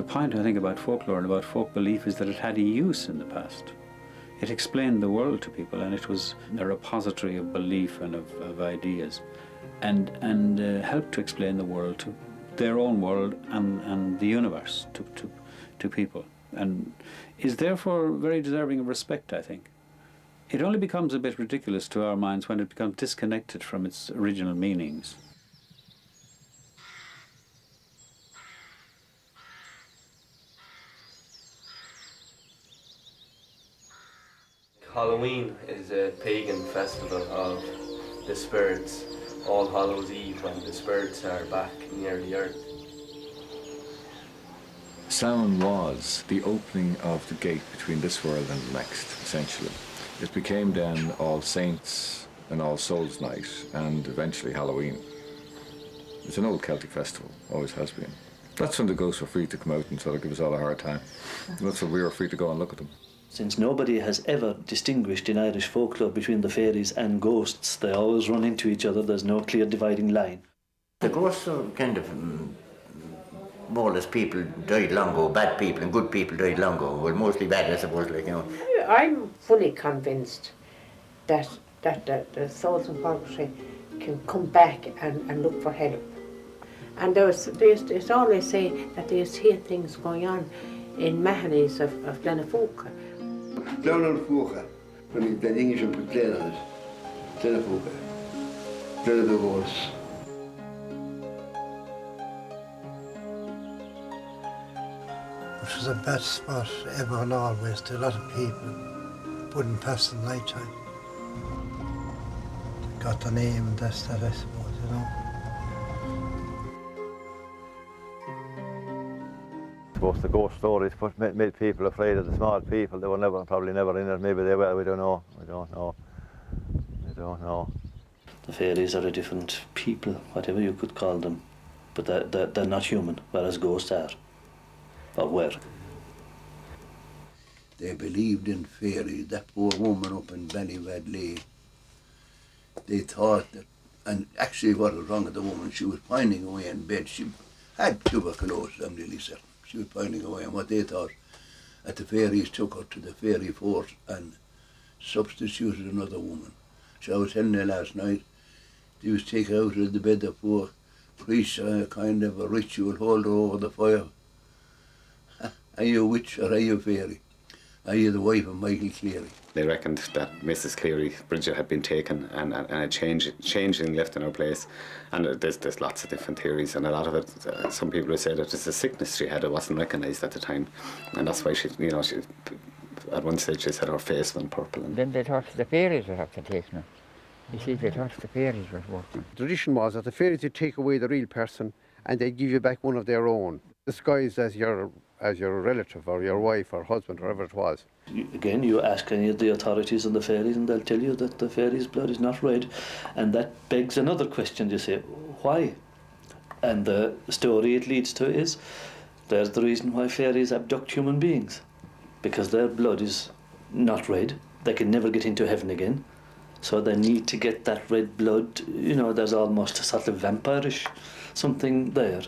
The point, I think, about folklore and about folk belief is that it had a use in the past. It explained the world to people, and it was a repository of belief and of ideas, and helped to explain the world, to their own world and the universe to people, and is therefore very deserving of respect, I think. It only becomes a bit ridiculous to our minds when it becomes disconnected from its original meanings. Halloween is a pagan festival of the spirits, All Hallows Eve, when the spirits are back near the earth. Samhain was the opening of the gate between this world and the next, essentially. It became then All Saints and All Souls Night, and eventually Halloween. It's an old Celtic festival, always has been. That's when the ghosts were free to come out and sort of give us all a hard time. And that's when we were free to go and look at them. Since nobody has ever distinguished in Irish folklore between the fairies and ghosts, they always run into each other. There's no clear dividing line. The ghosts are kind of more or less people died long ago, bad people and good people died long ago. Well, mostly bad, I suppose, like, you know. I'm fully convinced that the souls in purgatory can come back and look for help. And there's always say that there's here things going on in Mahoney's of Glenafooka. Glenafooka, when the English put Glen on it. Glenafooka. Glen of the Ghosts. It was the best spot ever and always to a lot of people. Wouldn't pass the night time. Got the name and that's that, I suppose, you know. Most the ghost stories made people afraid of the small people. They were probably never in it. Maybe they were. We don't know. We don't know. The fairies are a different people, whatever you could call them, but they're not human, whereas ghosts are, or were. They believed in fairies. That poor woman up in Ballywedley, they thought that, and actually what was wrong with the woman, she was pining away in bed. She had tuberculosis, I'm really certain. She was pining away, and what they thought, that the fairies took her to the fairy force and substituted another woman. So I was telling you last night, they was taken out of the bed, the poor priest, kind of a ritual, hold her over the fire. Are you a witch or are you a fairy? Are you the wife of Michael Cleary? They reckoned that Mrs. Cleary, Bridget, had been taken and a changing left in her place. And there's lots of different theories, and a lot of it, some people would say that it's a sickness she had. It wasn't recognised at the time, and that's why she at one stage she said her face went purple. And then they thought the fairies would have to take her. You see, they thought the fairies were working. The tradition was that the fairies would take away the real person and they'd give you back one of their own, disguised as your relative or your wife or husband, or whatever it was. Again, you ask any of the authorities and the fairies and they'll tell you that the fairies' blood is not red. And that begs another question. You say, why? And the story it leads to is, there's the reason why fairies abduct human beings. Because their blood is not red. They can never get into heaven again. So they need to get that red blood. You know, there's almost a sort of vampirish something there.